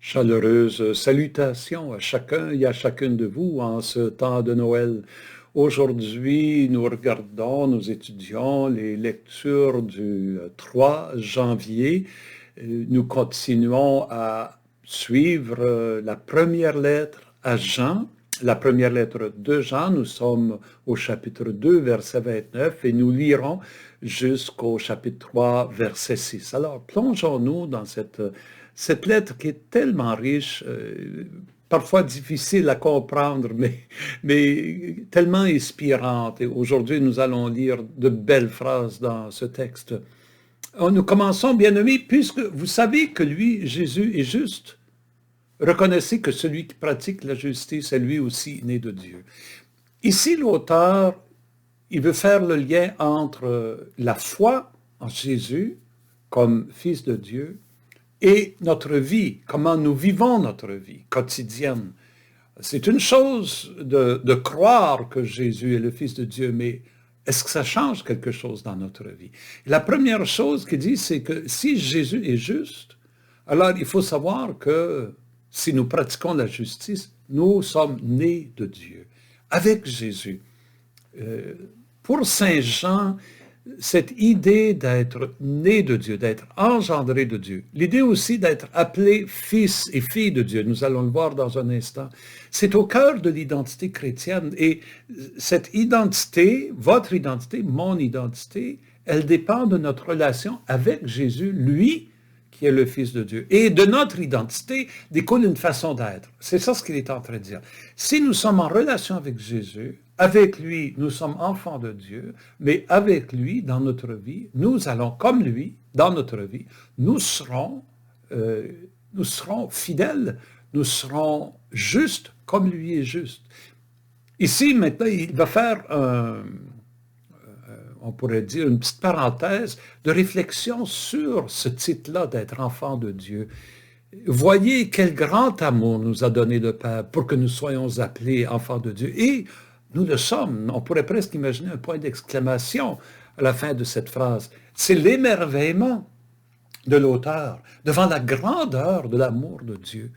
Chaleureuse salutation à chacun et à chacune de vous en ce temps de Noël. Aujourd'hui, nous étudions les lectures du 3 janvier. Nous continuons à suivre la première lettre à Jean, la première lettre de Jean. Nous sommes au chapitre 2, verset 29, et nous lirons jusqu'au chapitre 3, verset 6. Alors, plongeons-nous dans cette lettre qui est tellement riche, parfois difficile à comprendre, mais tellement inspirante. Et aujourd'hui, nous allons lire de belles phrases dans ce texte. Nous commençons, bien-aimés, puisque vous savez que lui, Jésus, est juste. Reconnaissez que celui qui pratique la justice est lui aussi né de Dieu. Ici, l'auteur, il veut faire le lien entre la foi en Jésus comme Fils de Dieu et notre vie, comment nous vivons notre vie quotidienne. C'est une chose de croire que Jésus est le Fils de Dieu, mais est-ce que ça change quelque chose dans notre vie? La première chose qu'il dit, c'est que si Jésus est juste, alors il faut savoir que si nous pratiquons la justice, nous sommes nés de Dieu, avec Jésus. Pour Saint Jean, cette idée d'être né de Dieu, d'être engendré de Dieu, l'idée aussi d'être appelé fils et fille de Dieu, nous allons le voir dans un instant, c'est au cœur de l'identité chrétienne. Et cette identité, votre identité, mon identité, elle dépend de notre relation avec Jésus, lui, qui est le Fils de Dieu. Et de notre identité découle une façon d'être. C'est ça ce qu'il est en train de dire. Si nous sommes en relation avec Jésus, avec lui, nous sommes enfants de Dieu, mais avec lui, dans notre vie, nous allons, comme lui, dans notre vie, nous serons fidèles, nous serons justes comme lui est juste. Ici, maintenant, il va faire on pourrait dire, une petite parenthèse de réflexion sur ce titre-là d'être enfant de Dieu. Voyez quel grand amour nous a donné le Père pour que nous soyons appelés enfants de Dieu. Et nous le sommes. On pourrait presque imaginer un point d'exclamation à la fin de cette phrase. C'est l'émerveillement de l'auteur devant la grandeur de l'amour de Dieu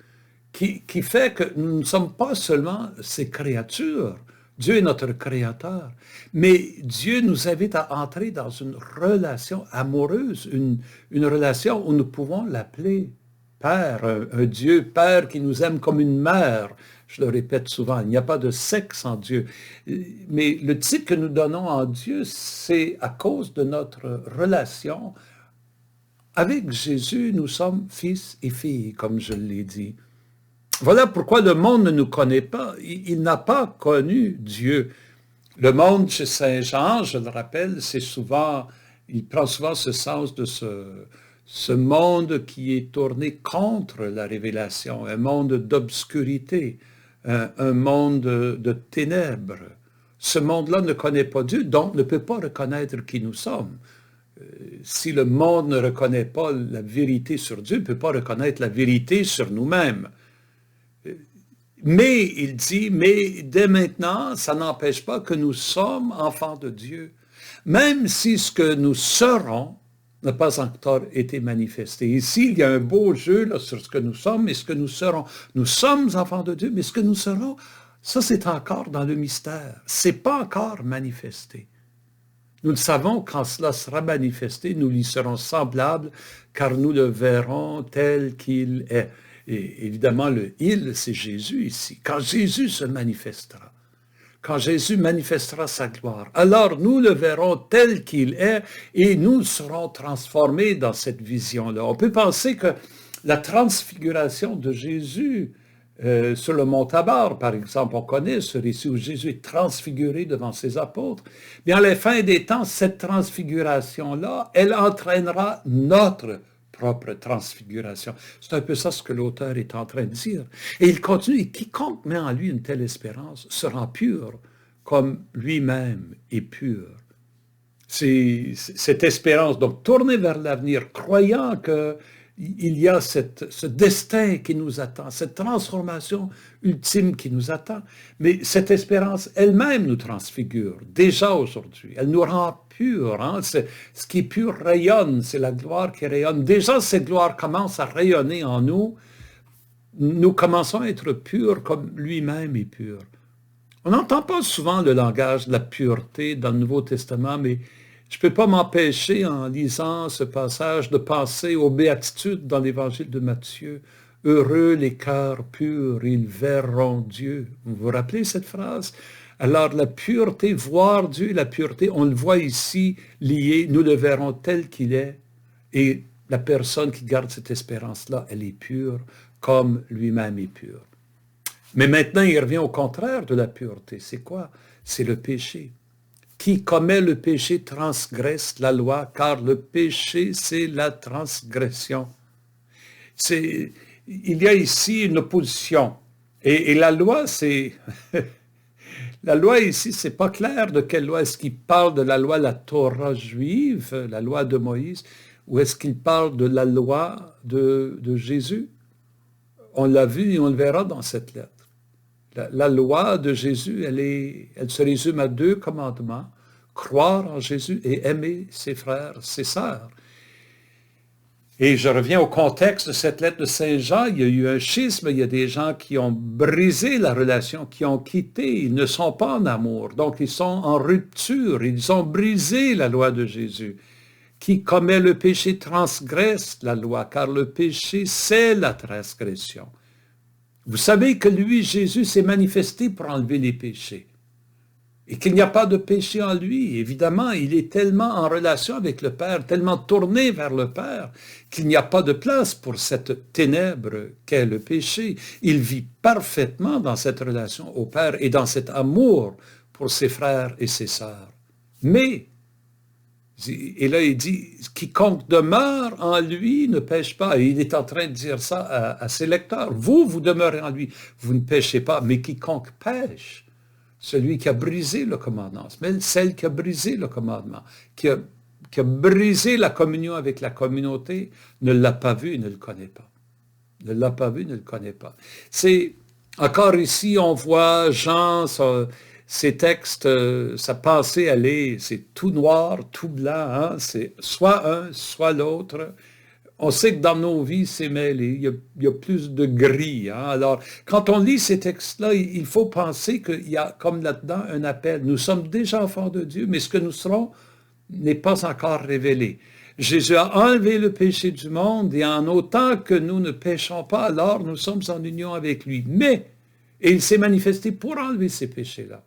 qui fait que nous ne sommes pas seulement ses créatures. Dieu est notre créateur, mais Dieu nous invite à entrer dans une relation amoureuse, une relation où nous pouvons l'appeler Père, un Dieu Père qui nous aime comme une mère. Je le répète souvent, il n'y a pas de sexe en Dieu. Mais le titre que nous donnons en Dieu, c'est à cause de notre relation. Avec Jésus, nous sommes fils et filles, comme je l'ai dit. Voilà pourquoi le monde ne nous connaît pas. Il n'a pas connu Dieu. Le monde chez Saint Jean, je le rappelle, il prend souvent ce sens de ce monde qui est tourné contre la révélation, un monde d'obscurité, un monde de ténèbres. Ce monde-là ne connaît pas Dieu, donc ne peut pas reconnaître qui nous sommes. Si le monde ne reconnaît pas la vérité sur Dieu, il ne peut pas reconnaître la vérité sur nous-mêmes. Mais, il dit, mais dès maintenant, ça n'empêche pas que nous sommes enfants de Dieu, même si ce que nous serons n'a pas encore été manifesté. Ici, il y a un beau jeu là, sur ce que nous sommes et ce que nous serons. Nous sommes enfants de Dieu, mais ce que nous serons, ça c'est encore dans le mystère. Ce n'est pas encore manifesté. Nous le savons, quand cela sera manifesté, nous lui serons semblables, car nous le verrons tel qu'il est. Et évidemment, le « il », c'est Jésus ici. Quand Jésus se manifestera, quand Jésus manifestera sa gloire, alors nous le verrons tel qu'il est et nous serons transformés dans cette vision-là. On peut penser que la transfiguration de Jésus sur le mont Tabor, par exemple, on connaît ce récit où Jésus est transfiguré devant ses apôtres. Bien, à la fin des temps, cette transfiguration-là, elle entraînera notre propre transfiguration. C'est un peu ça ce que l'auteur est en train de dire. Et il continue, et quiconque met en lui une telle espérance se rend pur comme lui-même est pur. C'est cette espérance, donc tournée vers l'avenir, croyant qu'il y a ce destin qui nous attend, cette transformation ultime qui nous attend. Mais cette espérance elle-même nous transfigure, déjà aujourd'hui. Elle nous rend pur. Hein? Ce qui est pur rayonne, c'est la gloire qui rayonne. Déjà, cette gloire commence à rayonner en nous nous commençons à être purs comme lui-même est pur. On n'entend pas souvent le langage de la pureté dans le Nouveau Testament, mais je ne peux pas m'empêcher, en lisant ce passage, de penser aux béatitudes dans l'Évangile de Matthieu. Heureux les cœurs purs, ils verront Dieu. Vous vous rappelez cette phrase? Alors la pureté, voir Dieu, la pureté, on le voit ici lié, nous le verrons tel qu'il est. Et la personne qui garde cette espérance-là, elle est pure, comme lui-même est pur. Mais maintenant, il revient au contraire de la pureté. C'est quoi? C'est le péché. Qui commet le péché transgresse la loi, car le péché, c'est la transgression. Il y a ici une opposition. Et la loi, c'est... La loi ici, c'est pas clair de quelle loi. Est-ce qu'il parle de la loi, la Torah juive, la loi de Moïse, ou est-ce qu'il parle de la loi de Jésus? On l'a vu et on le verra dans cette lettre. La loi de Jésus, elle se résume à 2 commandements. Croire en Jésus et aimer ses frères, ses sœurs. Et je reviens au contexte de cette lettre de Saint Jean. Il y a eu un schisme, il y a des gens qui ont brisé la relation, qui ont quitté, ils ne sont pas en amour. Donc ils sont en rupture, ils ont brisé la loi de Jésus. Qui commet le péché transgresse la loi, car le péché, c'est la transgression. Vous savez que lui, Jésus, s'est manifesté pour enlever les péchés. Et qu'il n'y a pas de péché en lui. Évidemment, il est tellement en relation avec le Père, tellement tourné vers le Père, qu'il n'y a pas de place pour cette ténèbre qu'est le péché. Il vit parfaitement dans cette relation au Père et dans cet amour pour ses frères et ses sœurs. Mais, et là il dit, quiconque demeure en lui ne pêche pas. Et il est en train de dire ça à ses lecteurs. Vous demeurez en lui, vous ne péchez pas, mais quiconque pêche, celui qui a brisé le commandement, mais celle qui a brisé le commandement, qui a brisé la communion avec la communauté, ne l'a pas vu et ne le connaît pas. Ne l'a pas vu, ne le connaît pas. C'est, encore ici, on voit Jean, ses textes, sa pensée, c'est tout noir, tout blanc, hein? C'est soit un, soit l'autre. On sait que dans nos vies, c'est mêlé, il y a plus de gris. Hein? Alors, quand on lit ces textes-là, il faut penser qu'il y a comme là-dedans un appel. Nous sommes déjà enfants de Dieu, mais ce que nous serons n'est pas encore révélé. Jésus a enlevé le péché du monde et en autant que nous ne péchons pas, alors nous sommes en union avec lui. Mais, et il s'est manifesté pour enlever ces péchés-là.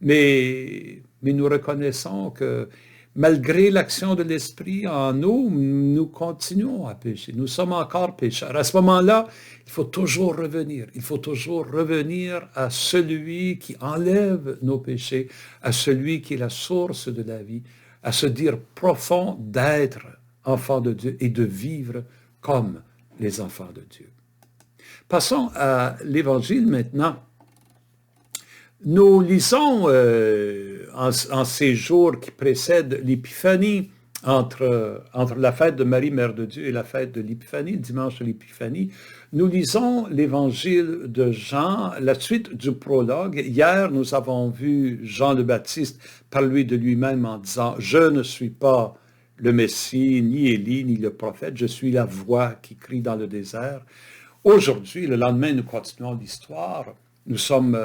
Mais nous reconnaissons que malgré l'action de l'Esprit en nous, nous continuons à pécher. Nous sommes encore pécheurs. À ce moment-là, il faut toujours revenir. Il faut toujours revenir à celui qui enlève nos péchés, à celui qui est la source de la vie, à ce dire profond d'être enfant de Dieu et de vivre comme les enfants de Dieu. Passons à l'Évangile maintenant. Nous lisons en ces jours qui précèdent l'Épiphanie, entre la fête de Marie, Mère de Dieu, et la fête de l'Épiphanie, le dimanche de l'Épiphanie, nous lisons l'Évangile de Jean, la suite du prologue. Hier, nous avons vu Jean le Baptiste parler de lui-même en disant « Je ne suis pas le Messie, ni Élie, ni le prophète, je suis la voix qui crie dans le désert. » Aujourd'hui, le lendemain, nous continuons l'histoire. Nous sommes,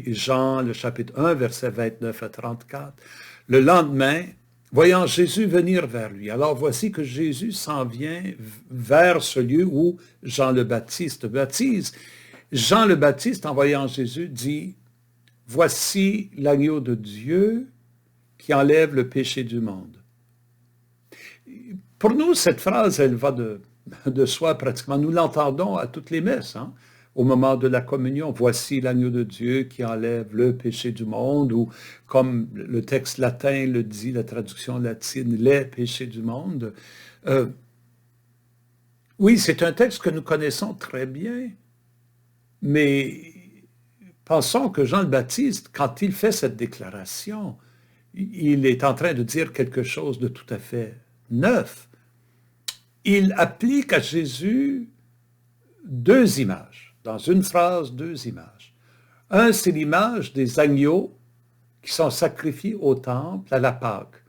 Jean, le chapitre 1, versets 29 à 34. Le lendemain, voyant Jésus venir vers lui. Alors voici que Jésus s'en vient vers ce lieu où Jean le Baptiste baptise. Jean le Baptiste, en voyant Jésus, dit « Voici l'agneau de Dieu qui enlève le péché du monde. » Pour nous, cette phrase, elle va de soi pratiquement. Nous l'entendons à toutes les messes, hein? Au moment de la communion, voici l'agneau de Dieu qui enlève le péché du monde, ou comme le texte latin le dit, la traduction latine, les péchés du monde. Oui, c'est un texte que nous connaissons très bien, mais pensons que Jean le Baptiste, quand il fait cette déclaration, il est en train de dire quelque chose de tout à fait neuf. Il applique à Jésus 2 images. Dans une phrase, 2 images. Un, c'est l'image des agneaux qui sont sacrifiés au temple à la Pâque.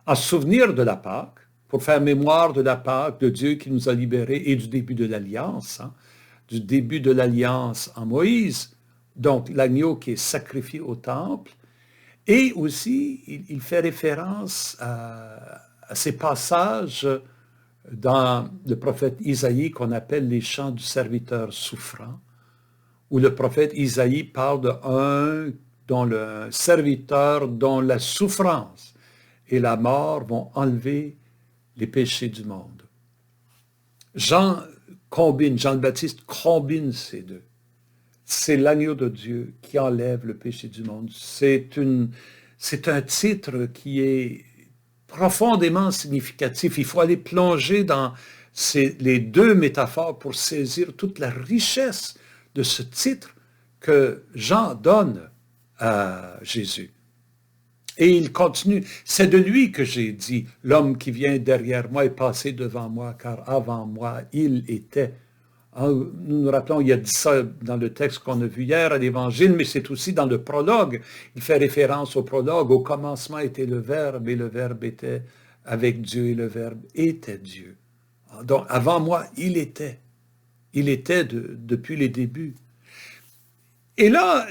En souvenir de la Pâque, pour faire mémoire de la Pâque, de Dieu qui nous a libérés et du début de l'Alliance. Hein. du début de l'alliance en Moïse, donc l'agneau qui est sacrifié au temple, et aussi il fait référence à ces passages dans le prophète Isaïe qu'on appelle les chants du serviteur souffrant, où le prophète Isaïe parle d'un dont le serviteur dont la souffrance et la mort vont enlever les péchés du monde. Jean le Baptiste combine ces deux. C'est l'agneau de Dieu qui enlève le péché du monde. C'est un titre qui est profondément significatif. Il faut aller plonger dans les deux métaphores pour saisir toute la richesse de ce titre que Jean donne à Jésus. Et il continue, c'est de lui que j'ai dit, l'homme qui vient derrière moi est passé devant moi, car avant moi, il était. Nous nous rappelons, il a dit ça dans le texte qu'on a vu hier à l'Évangile, mais c'est aussi dans le prologue. Il fait référence au prologue. Au commencement était le Verbe, et le Verbe était avec Dieu, et le Verbe était Dieu. Donc, avant moi, il était. Il était depuis les débuts. Et là,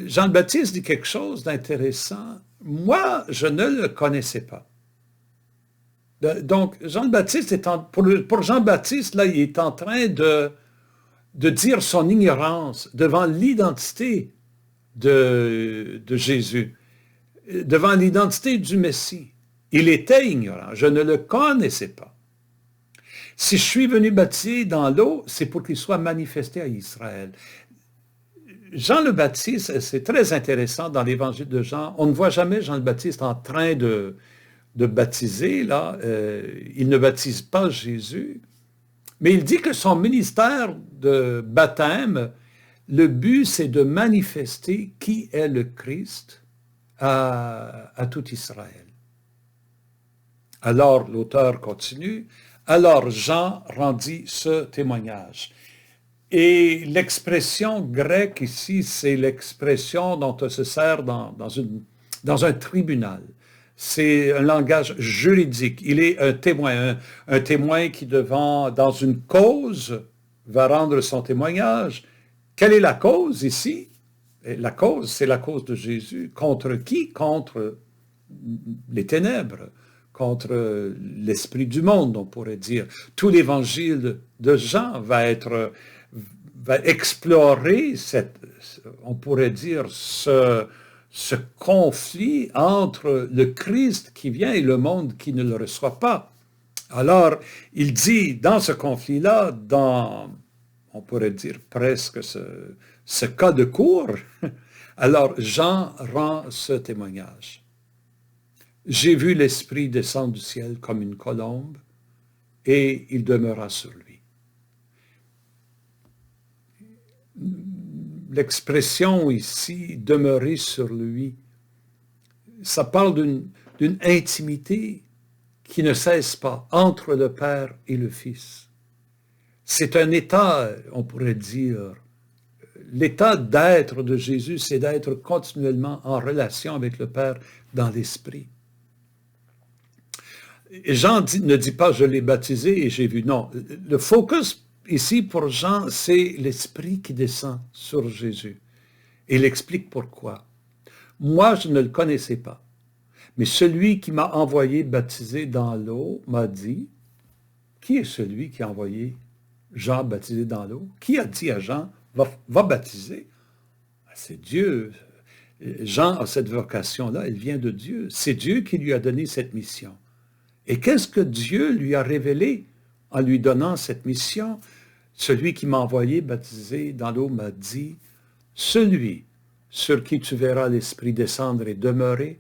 Jean le Baptiste dit quelque chose d'intéressant. Moi, je ne le connaissais pas. Donc, Jean le Baptiste, pour Jean le Baptiste, là, il est en train de dire son ignorance devant l'identité de Jésus, devant l'identité du Messie. Il était ignorant, je ne le connaissais pas. Si je suis venu baptiser dans l'eau, c'est pour qu'il soit manifesté à Israël. Jean le Baptiste, c'est très intéressant dans l'évangile de Jean, on ne voit jamais Jean le Baptiste en train de baptiser, là, il ne baptise pas Jésus, mais il dit que son ministère de baptême, le but c'est de manifester qui est le Christ à tout Israël. Alors l'auteur continue, alors Jean rendit ce témoignage. Et l'expression grecque ici, c'est l'expression dont on se sert dans un tribunal. C'est un langage juridique. Il est un témoin qui dans une cause, va rendre son témoignage. Quelle est la cause ici? La cause, c'est la cause de Jésus. Contre qui? Contre les ténèbres, contre l'esprit du monde, on pourrait dire. Tout l'évangile de Jean va explorer on pourrait dire, ce conflit entre le Christ qui vient et le monde qui ne le reçoit pas. Alors, il dit, dans ce conflit-là, on pourrait dire presque ce cas de cour, alors Jean rend ce témoignage. J'ai vu l'Esprit descendre du ciel comme une colombe, et il demeura sur lui. L'expression ici, demeurer sur lui, ça parle d'une intimité qui ne cesse pas entre le Père et le Fils. C'est un état, on pourrait dire, l'état d'être de Jésus, c'est d'être continuellement en relation avec le Père dans l'Esprit. Et Jean ne dit pas « je l'ai baptisé et j'ai vu ». Non, le focus ici, pour Jean, c'est l'Esprit qui descend sur Jésus. Et il explique pourquoi. Moi, je ne le connaissais pas. Mais celui qui m'a envoyé baptiser dans l'eau m'a dit, qui est celui qui a envoyé Jean baptiser dans l'eau? Qui a dit à Jean, va baptiser? C'est Dieu. Jean a cette vocation-là, elle vient de Dieu. C'est Dieu qui lui a donné cette mission. Et qu'est-ce que Dieu lui a révélé en lui donnant cette mission? Celui qui m'a envoyé baptiser dans l'eau m'a dit, celui sur qui tu verras l'Esprit descendre et demeurer,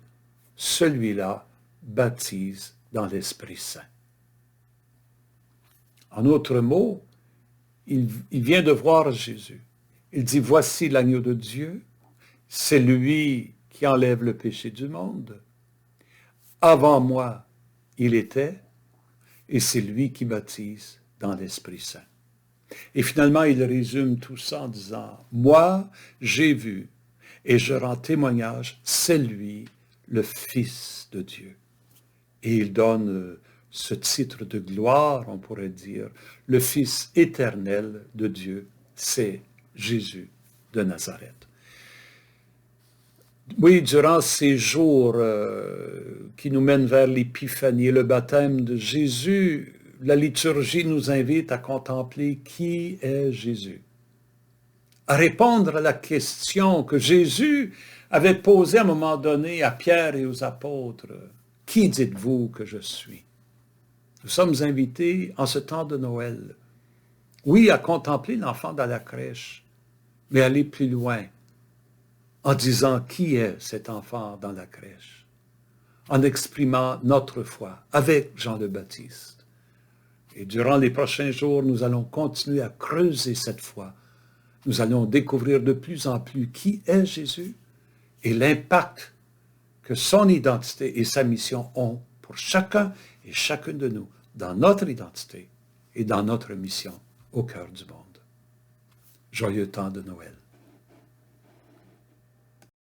celui-là baptise dans l'Esprit Saint. En d'autres mots, il vient de voir Jésus. Il dit, voici l'agneau de Dieu, c'est lui qui enlève le péché du monde. Avant moi, il était, et c'est lui qui baptise dans l'Esprit Saint. Et finalement, il résume tout ça en disant, moi, j'ai vu, et je rends témoignage, c'est lui, le Fils de Dieu. Et il donne ce titre de gloire, on pourrait dire, le Fils éternel de Dieu, c'est Jésus de Nazareth. Oui, durant ces jours qui nous mènent vers l'Épiphanie et le baptême de Jésus, la liturgie nous invite à contempler qui est Jésus, à répondre à la question que Jésus avait posée à un moment donné à Pierre et aux apôtres. « Qui dites-vous que je suis ?» Nous sommes invités en ce temps de Noël, oui, à contempler l'enfant dans la crèche, mais aller plus loin, en disant qui est cet enfant dans la crèche, en exprimant notre foi avec Jean le Baptiste. Et durant les prochains jours, nous allons continuer à creuser cette foi. Nous allons découvrir de plus en plus qui est Jésus et l'impact que son identité et sa mission ont pour chacun et chacune de nous, dans notre identité et dans notre mission au cœur du monde. Joyeux temps de Noël.